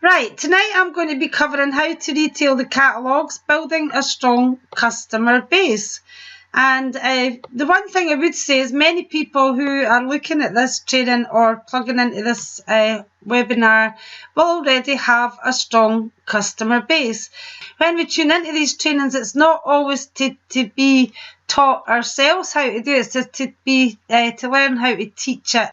Right, tonight I'm going to be covering how to retail the catalogues, building a strong customer base. And the one thing I would say is many people who are looking at this training or plugging into this webinar will already have a strong customer base. When we tune into these trainings, it's not always to be taught ourselves how to do it, it's to learn how to teach it.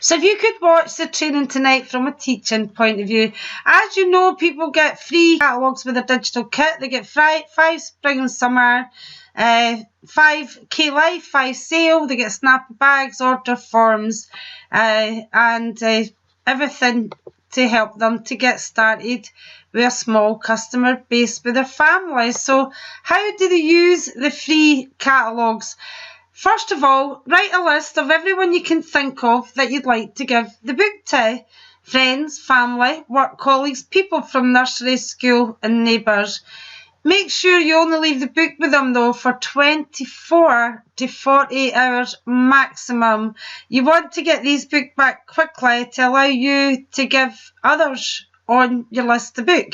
So if you could watch the training tonight from a teaching point of view, as you know, people get free catalogues with a digital kit. They get 5 spring and summer, 5K Life, 5 sale. They get snapper bags, order forms, and everything to help them to get started with a small customer base with their family. So how do they use the free catalogues? First of all, write a list of everyone you can think of that you'd like to give the book to. Friends, family, work colleagues, people from nursery, school and neighbours. Make sure you only leave the book with them though for 24 to 48 hours maximum. You want to get these books back quickly to allow you to give others on your list of book.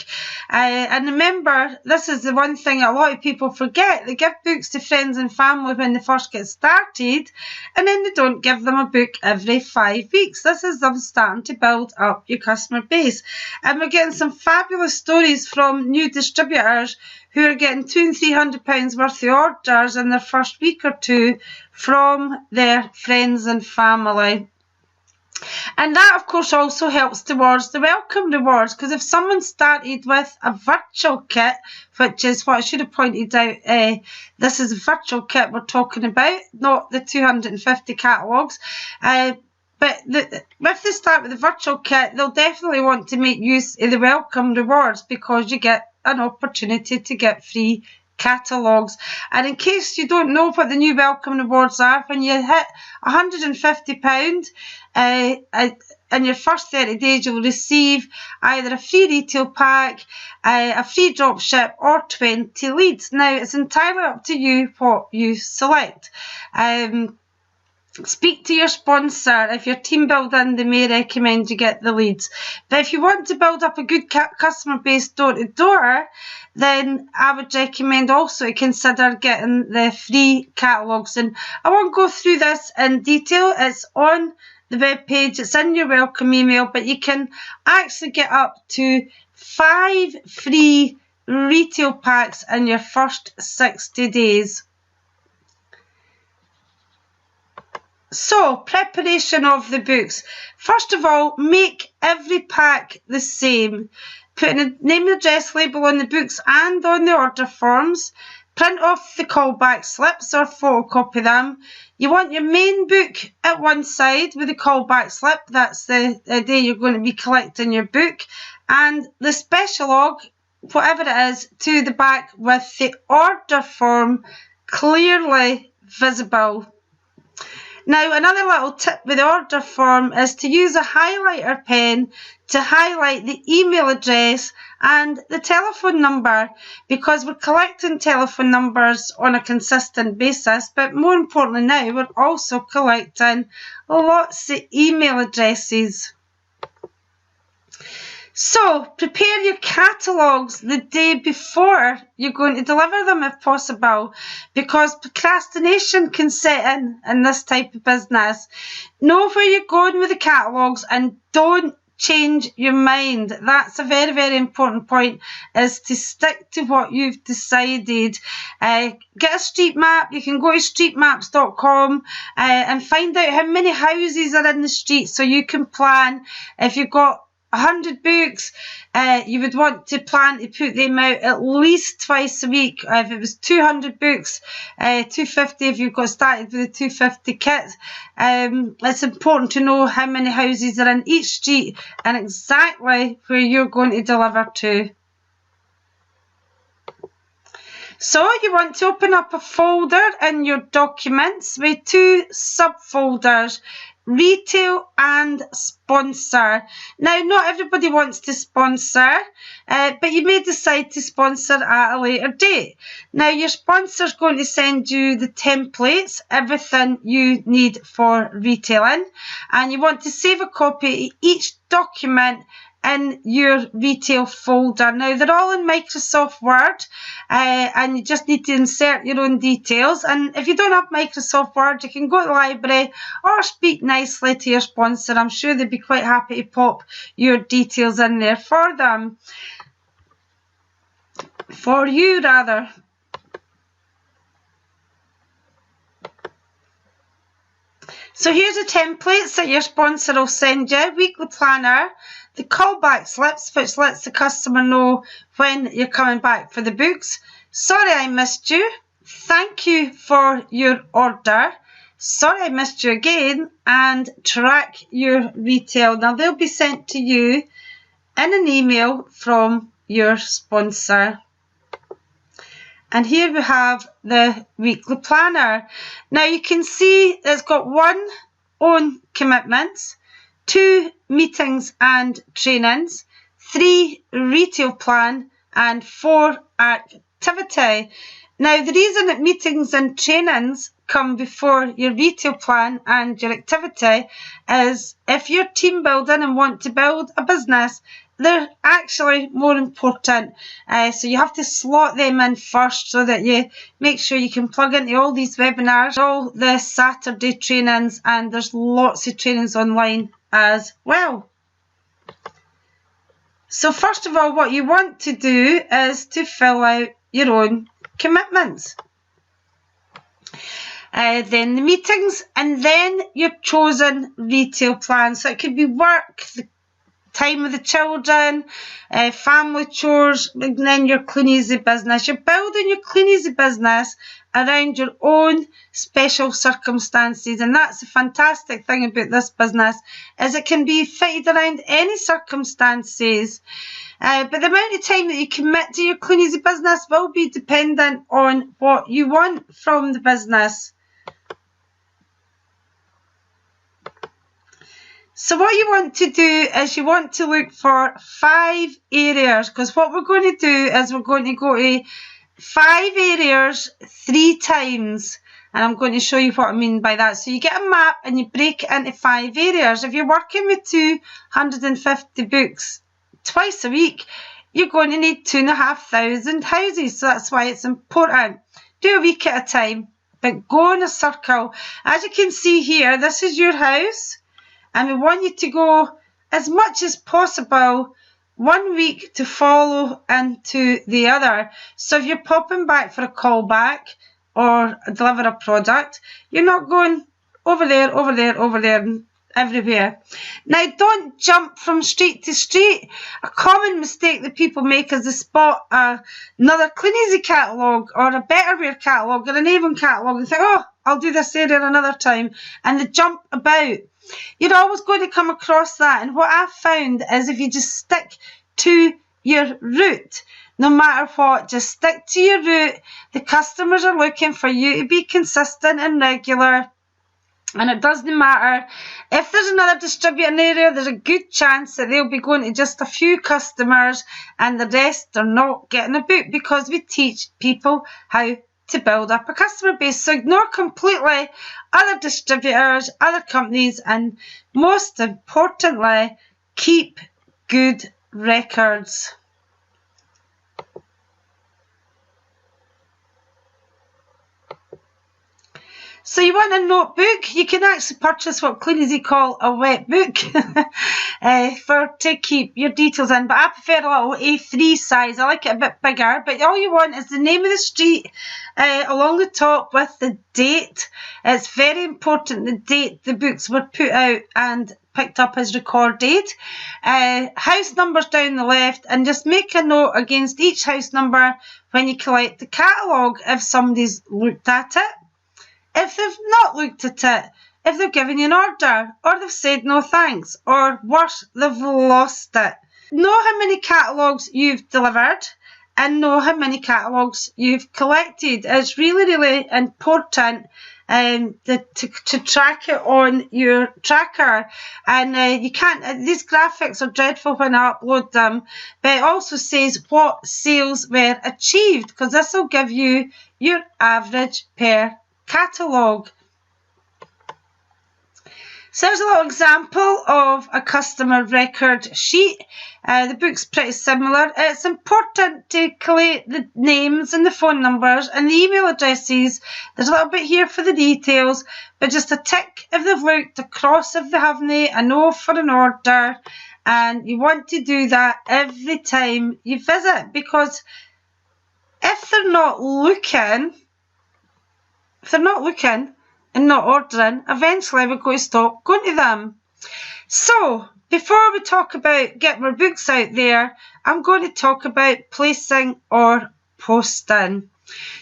And remember, this is the one thing a lot of people forget. They give books to friends and family when they first get started, and then they don't give them a book every 5 weeks. This is them starting to build up your customer base. And we're getting some fabulous stories from new distributors who are getting £200 and £300 worth of orders in their first week or two from their friends and family. And that, of course, also helps towards the welcome rewards, because if someone started with a virtual kit, which is what I should have pointed out, this is a virtual kit we're talking about, not the 250 catalogues. But if they start with the virtual kit, they'll definitely want to make use of the welcome rewards because you get an opportunity to get free catalogues. And in case you don't know what the new welcome rewards are, when you hit £150 in your first 30 days, you'll receive either a free retail pack, a free drop ship or 20 leads. Now, it's entirely up to you what you select. Speak to your sponsor. If you're team building, they may recommend you get the leads. But if you want to build up a good customer base door to door, then I would recommend also to consider getting the free catalogues. And I won't go through this in detail. It's on the web page. It's in your welcome email, but you can actually get up to 5 free retail packs in your first 60 days. So, preparation of the books. First of all, make every pack the same. Put a name and address label on the books and on the order forms. Print off the callback slips or photocopy them. You want your main book at one side with the callback slip. That's the day you're going to be collecting your book. And the special log, whatever it is, to the back with the order form clearly visible. Now, another little tip with the order form is to use a highlighter pen to highlight the email address and the telephone number, because we're collecting telephone numbers on a consistent basis, but more importantly now, we're also collecting lots of email addresses. So, prepare your catalogues the day before you're going to deliver them if possible, because procrastination can set in this type of business. Know where you're going with the catalogues and don't change your mind. That's a very, very important point, is to stick to what you've decided. Get a street map. You can go to streetmaps.com and find out how many houses are in the street so you can plan. If you've got 100 books, you would want to plan to put them out at least twice a week. If it was 200 books, 250 if you've got started with a 250 kit. It's important to know how many houses are in each street and exactly where you're going to deliver to. So you want to open up a folder in your documents with 2 subfolders. Retail and sponsor. Now, not everybody wants to sponsor, but you may decide to sponsor at a later date. Now, your sponsor is going to send you the templates, everything you need for retailing, and you want to save a copy of each document in your retail folder. Now, they're all in Microsoft Word, and you just need to insert your own details. And if you don't have Microsoft Word, you can go to the library or speak nicely to your sponsor. I'm sure they'd be quite happy to pop your details in there for them. For you, rather. So here's the templates that your sponsor will send you. Weekly planner, the callback slips, which lets the customer know when you're coming back for the books. Sorry I missed you. Thank you for your order. Sorry I missed you again. And track your retail. Now they'll be sent to you in an email from your sponsor. And here we have the weekly planner. Now you can see it's got 1 own commitments, 2 meetings and trainings, 3 retail plan, and 4 activity. Now the reason that meetings and trainings come before your retail plan and your activity is if you're team building and want to build a business, they're actually more important. So you have to slot them in first so that you make sure you can plug into all these webinars, all the Saturday trainings, and there's lots of trainings online as well. So first of all, what you want to do is to fill out your own commitments. Then the meetings, and then your chosen retail plan. So it could be work, the time with the children, family chores, and then your clean easy business. You're building your clean easy business around your own special circumstances, and that's the fantastic thing about this business, is it can be fitted around any circumstances. But the amount of time that you commit to your clean easy business will be dependent on what you want from the business. So what you want to do is you want to look for 5 areas, because what we're going to do is we're going to go to 5 areas 3 times, and I'm going to show you what I mean by that. So you get a map and you break it into 5 areas. If you're working with 250 books twice a week, you're going to need 2,500 houses. So that's why it's important. Do a week at a time, but go in a circle. As you can see here, this is your house. And we want you to go as much as possible 1 week to follow into the other. So if you're popping back for a callback or deliver a product, you're not going over there, over there, over there, and everywhere. Now, don't jump from street to street. A common mistake that people make is they spot another Clean Easy catalogue or a Betterware catalogue or an Avon catalogue and think, oh, I'll do this area another time. And they jump about. You're always going to come across that, and what I've found is if you just stick to your route, no matter what, just stick to your route. The customers are looking for you to be consistent and regular, and it doesn't matter if there's another distributor in the area. There's a good chance that they'll be going to just a few customers and the rest are not getting a book, because we teach people how to build up a customer base. So ignore completely other distributors, other companies, and most importantly, keep good records. So you want a notebook? You can actually purchase what Clean Easy call a wet book to keep your details in. But I prefer a little A3 size. I like it a bit bigger. But all you want is the name of the street along the top with the date. It's very important the date the books were put out and picked up as recorded. House numbers down the left, and just make a note against each house number when you collect the catalogue if somebody's looked at it. If they've not looked at it, if they've given you an order, or they've said no thanks, or worse, they've lost it. Know how many catalogues you've delivered and know how many catalogues you've collected. It's really, really important to track it on your tracker. And you can't, these graphics are dreadful when I upload them, but it also says what sales were achieved, because this will give you your average per catalogue. So there's a little example of a customer record sheet. The book's pretty similar. It's important to collate the names and the phone numbers and the email addresses. There's a little bit here for the details, but just a tick if they've looked, a cross if they haven't, a no for an order. And you want to do that every time you visit, because if they're not looking and not ordering, eventually we're going to stop going to them. So, before we talk about getting our books out there, I'm going to talk about placing or posting.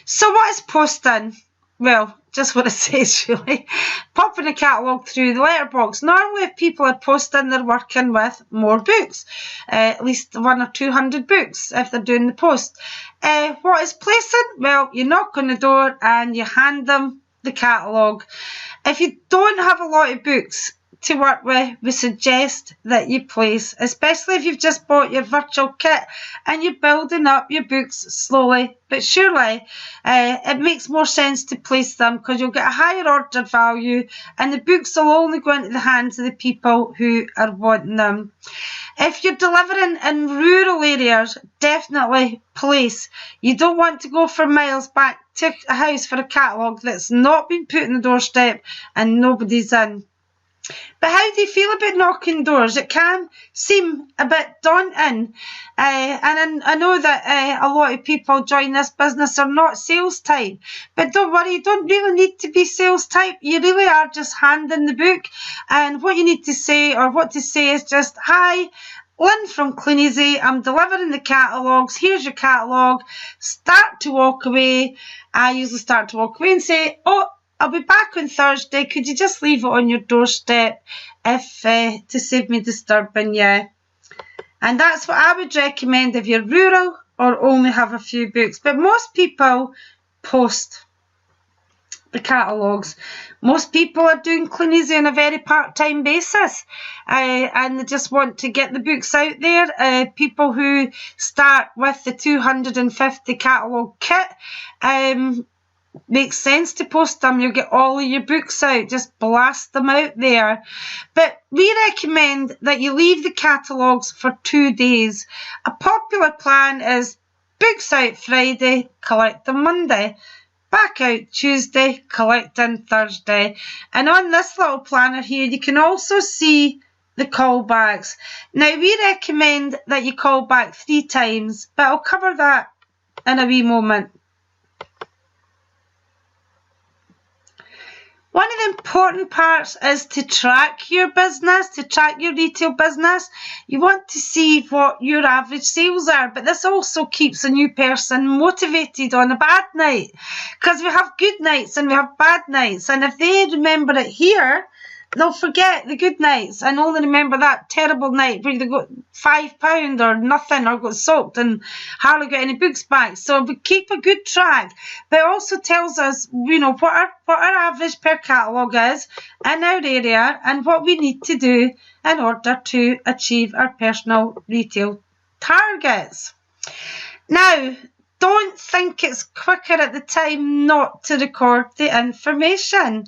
So what is posting? Well, just what it says really. Popping a catalogue through the letterbox. Normally if people are posting, they're working with more books. At least 100 or 200 books if they're doing the post. What is placing? Well, you knock on the door and you hand them the catalogue. If you don't have a lot of books to work with, we suggest that you place, especially if you've just bought your virtual kit and you're building up your books slowly but surely. It makes more sense to place them because you'll get a higher order value and the books will only go into the hands of the people who are wanting them. If you're delivering in rural areas, definitely place. You don't want to go for miles back to a house for a catalogue that's not been put on the doorstep and nobody's in. But how do you feel about knocking doors? It can seem a bit daunting. And I know that a lot of people join this business are not sales type. But don't worry, you don't really need to be sales type. You really are just handing the book. And what you need to say, or what to say, is just, "Hi, Lynn from Cleaneasy, I'm delivering the catalogues. Here's your catalogue." Start to walk away. I usually start to walk away and say, "Oh, I'll be back on Thursday. Could you just leave it on your doorstep to save me disturbing you?" And that's what I would recommend if you're rural or only have a few books. But most people post the catalogues. Most people are doing Cleaneasy on a very part-time basis and they just want to get the books out there. People who start with the 250 catalogue kit, makes sense to post them. You'll get all of your books out, just blast them out there. But we recommend that you leave the catalogues for 2 days. A popular plan is books out Friday, collect them Monday, back out Tuesday, collect on Thursday. And on this little planner here, you can also see the callbacks. Now, we recommend that you call back 3 times, but I'll cover that in a wee moment. One of the important parts is to track your business, to track your retail business. You want to see what your average sales are, but this also keeps a new person motivated on a bad night, because we have good nights and we have bad nights, and if they remember it here, they'll forget the good nights and only remember that terrible night where they got £5 or nothing, or got soaked and hardly got any books back. So we keep a good track, but it also tells us, what our average per catalogue is in our area and what we need to do in order to achieve our personal retail targets. Now, don't think it's quicker at the time not to record the information,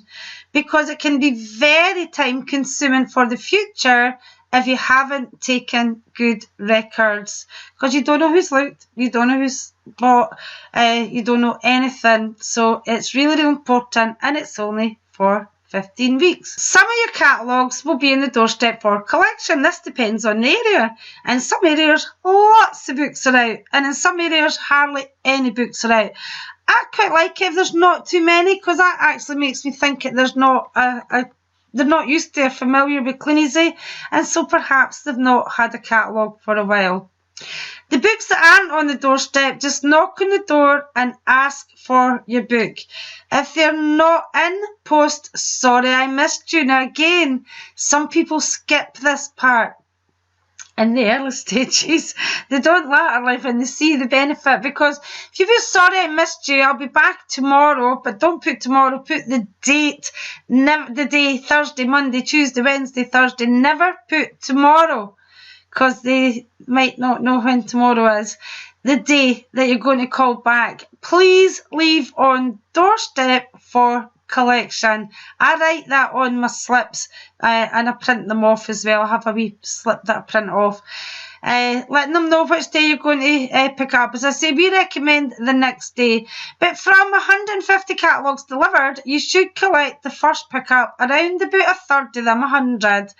because it can be very time consuming for the future if you haven't taken good records, because you don't know who's looked, you don't know who's bought, you don't know anything. So it's really, really important, and it's only for 15 weeks. Some of your catalogues will be in the doorstep for collection. This depends on the area. In some areas, lots of books are out, and in some areas, hardly any books are out. I quite like it if there's not too many, because that actually makes me think that there's not they're not used to or familiar with Cleaneasy, and so perhaps they've not had a catalogue for a while. The books that aren't on the doorstep, just knock on the door and ask for your book. If they're not in, post, "Sorry, I missed you." Now again, some people skip this part in the early stages. They don't later when they see the benefit, because if you put "Sorry, I missed you, I'll be back tomorrow," but don't put tomorrow, put the date, never the day, Thursday, Monday, Tuesday, Wednesday, Thursday. Never put tomorrow, because they might not know when tomorrow is. The day that you're going to call back. Please leave on doorstep for collection. I write that on my slips and I print them off as well. I have a wee slip that I print off. Letting them know which day you're going to pick up. As I say, we recommend the next day. But from 150 catalogues delivered, you should collect the first pickup around about a third of them, 100.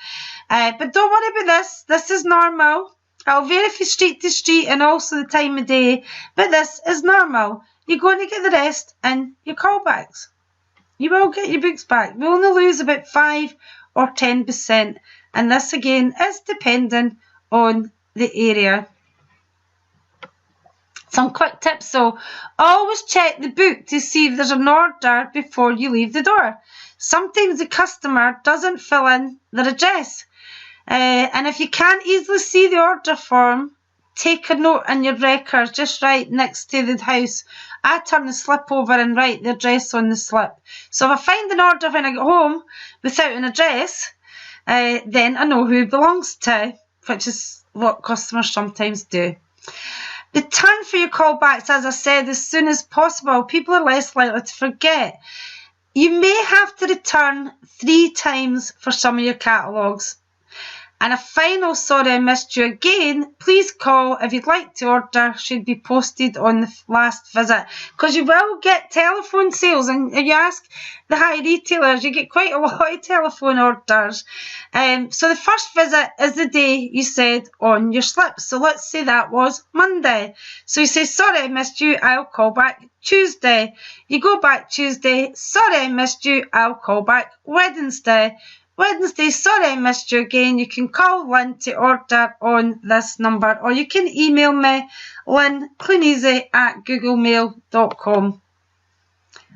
But don't worry about this. This is normal. It'll vary from street to street and also the time of day. But this is normal. You're going to get the rest in your callbacks. You will get your books back. We only lose about 5 or 10%. And this again is dependent on the area. Some quick tips though. Always check the book to see if there's an order before you leave the door. Sometimes the customer doesn't fill in their address. And if you can't easily see the order form, take a note in your records just right next to the house. I turn the slip over and write the address on the slip. So if I find an order when I get home without an address, then I know who it belongs to, which is what customers sometimes do. Return for your callbacks, as I said, as soon as possible. People are less likely to forget. You may have to return 3 times for some of your catalogues. And a final sorry I missed you again, please call if you'd like to order, should be posted on the last visit. Because you will get telephone sales, and if you ask the high retailers, you get quite a lot of telephone orders. So the first visit is the day you said on your slip. So let's say that was Monday. So you say, sorry I missed you, I'll call back Tuesday. You go back Tuesday, sorry I missed you, I'll call back Wednesday. Wednesday, sorry I missed you again. You can call Lynn to order on this number, or you can email me, lynncleaneasy@googlemail.com.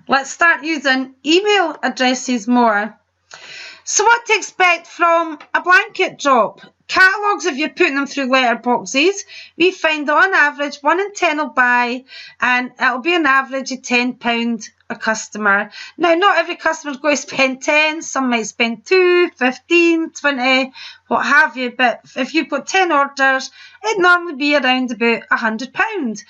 Let's start using email addresses more. So what to expect from a blanket drop? Catalogues, if you're putting them through letterboxes, we find that on average 1 in 10 will buy, and it'll be an average of £10 a customer. Now, not every customer is going to spend 10, some might spend 2, 15, 20, what have you, but if you've got 10 orders, it'd normally be around about £100.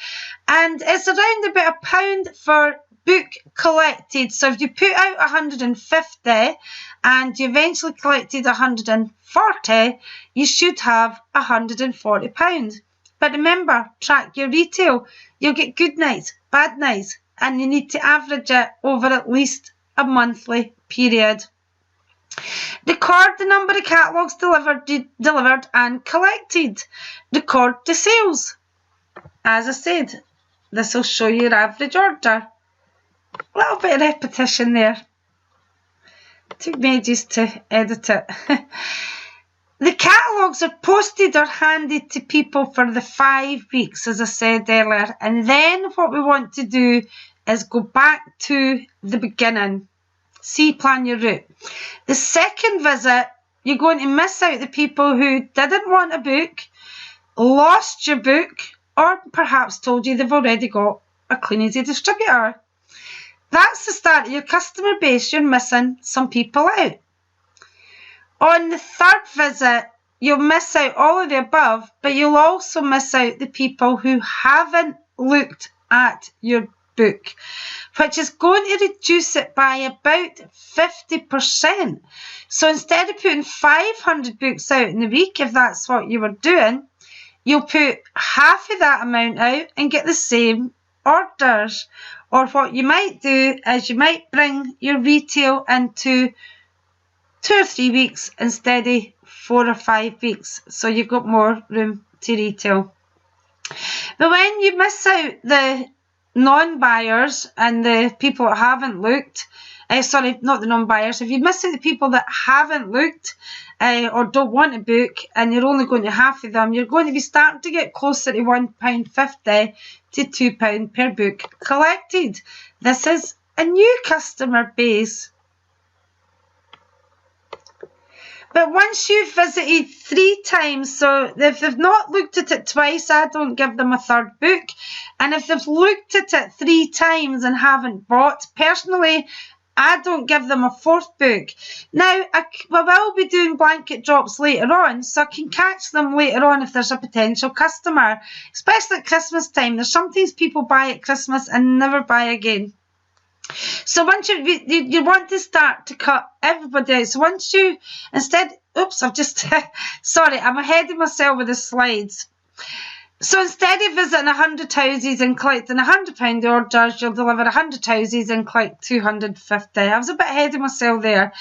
And it's around about £1 for book collected. So if you put out 150 and you eventually collected 140, you should have £140. But remember, track your retail. You'll get good nights, bad nights, and you need to average it over at least a monthly period. Record the number of catalogues delivered and collected. Record the sales. As I said, this will show your average order. A little bit of repetition there. Took me ages to edit it. The catalogues are posted or handed to people for the 5 weeks, as I said earlier. And then what we want to do is go back to the beginning. See, plan your route. The second visit, you're going to miss out the people who didn't want a book, lost your book, or perhaps told you they've already got a Clean Easy distributor. That's the start of your customer base. You're missing some people out. On the third visit, you'll miss out all of the above, but you'll also miss out the people who haven't looked at your book, which is going to reduce it by about 50%. So instead of putting 500 books out in the week, if that's what you were doing, you'll put half of that amount out and get the same orders. Or what you might do is you might bring your retail into 2 or 3 weeks instead of 4 or 5 weeks. So you've got more room to retail. But when you miss out the non-buyers and the people that haven't looked, sorry, not the non-buyers, if you miss out the people that haven't looked or don't want a book and you're only going to half of them, you're going to be starting to get closer to £1.50 to £2 per book collected. This is a new customer base. But once you've visited 3 times, so if they've not looked at it twice, I don't give them a third book. And if they've looked at it 3 times and haven't bought, personally, I don't give them a 4th book. Now, I will be doing blanket drops later on, so I can catch them later on if there's a potential customer, especially at Christmas time. There's sometimes people buy at Christmas and never buy again. So once you want to start to cut everybody out. So once you, instead, oops, I've just, sorry, I'm ahead of myself with the slides. So instead of visiting 100 houses and collecting £100 orders, you'll deliver 100 houses and collect 250. I was a bit ahead of myself there.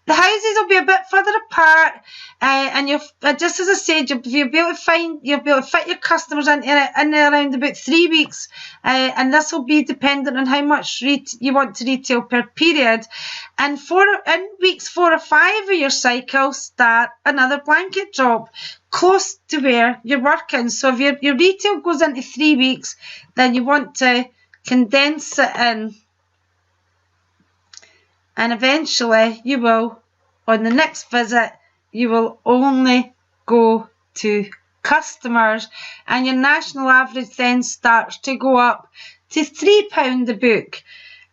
The houses will be a bit further apart, and you'll, just as I said, you'll be able to fit your customers in around about 3 weeks, and this will be dependent on how much you want to retail per period. And in weeks 4 or 5 of your cycle, start another blanket drop close to where you're working. So if your retail goes into 3 weeks, then you want to condense it in. And eventually you will, on the next visit, you will only go to customers, and your national average then starts to go up to £3 a book.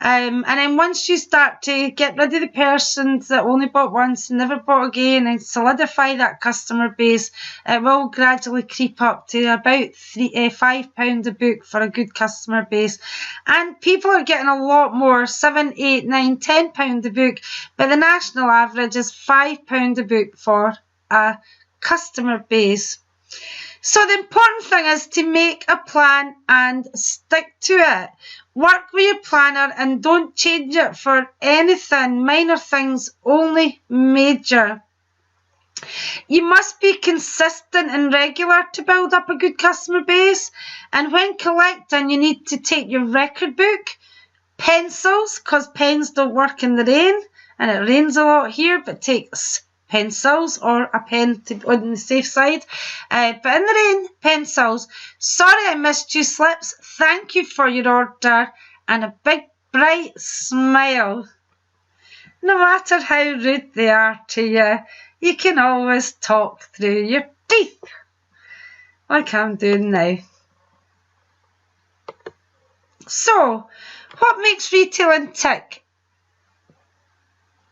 And then once you start to get rid of the persons that only bought once and never bought again and solidify that customer base, it will gradually creep up to about £5 a book for a good customer base. And people are getting a lot more, £7, £8, £9, £10 a book, but the national average is £5 a book for a customer base. So the important thing is to make a plan and stick to it. Work with your planner and don't change it for anything. Minor things, only major. You must be consistent and regular to build up a good customer base. And when collecting, you need to take your record book, pencils, because pens don't work in the rain, and it rains a lot here, but takes pencils or a pen to on the safe side. But in the rain, pencils. Sorry I missed you slips. Thank you for your order. And a big bright smile. No matter how rude they are to you, you can always talk through your teeth. Like I'm doing now. So, what makes retailing tick?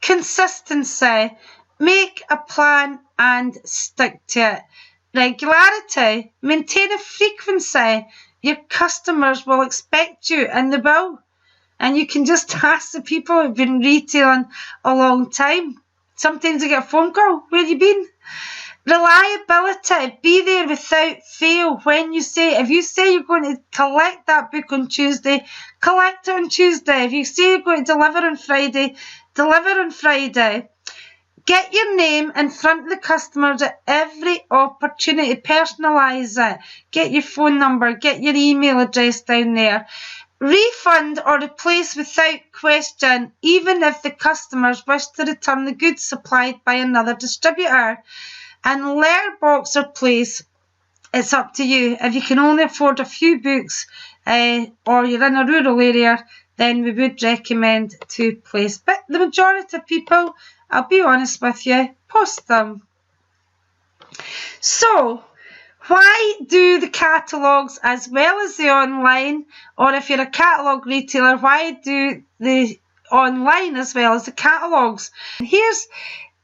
Consistency. Make a plan and stick to it. Regularity. Maintain a frequency. Your customers will expect you, and they will. And you can just ask the people who've been retailing a long time. Sometimes you get a phone call. Where have you been? Reliability. Be there without fail when you say. If you say you're going to collect that book on Tuesday, collect it on Tuesday. If you say you're going to deliver on Friday, deliver on Friday. Get your name in front of the customers at every opportunity. Personalise it. Get your phone number. Get your email address down there. Refund or replace without question, even if the customers wish to return the goods supplied by another distributor. And letter box or place, it's up to you. If you can only afford a few books or you're in a rural area, then we would recommend to place. But the majority of people, I'll be honest with you, post them. So, why do the catalogues as well as the online? Or if you're a catalogue retailer, why do the online as well as the catalogues? Here's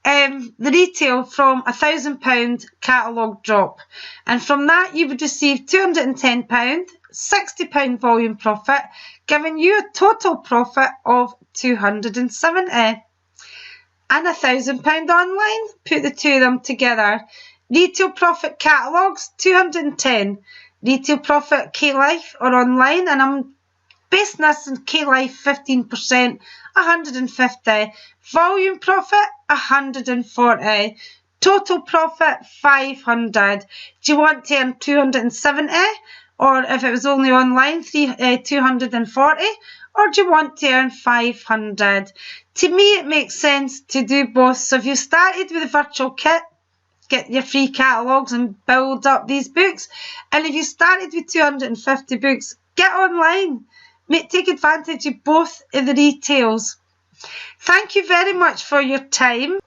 the retail from £1,000 catalogue drop. And from that you would receive £210, £60 volume profit, giving you a total profit of £270. And £1,000 online, put the two of them together. Retail profit catalogues, 210. Retail profit K-Life or online, and I'm basing this on K-Life 15%, 150. Volume profit, 140. Total profit, 500. Do you want to earn 270? Or if it was only online, 240? Or do you want to earn 500? To me, it makes sense to do both. So if you started with a virtual kit, get your free catalogues and build up these books. And if you started with 250 books, get online. Take advantage of both of the retails. Thank you very much for your time.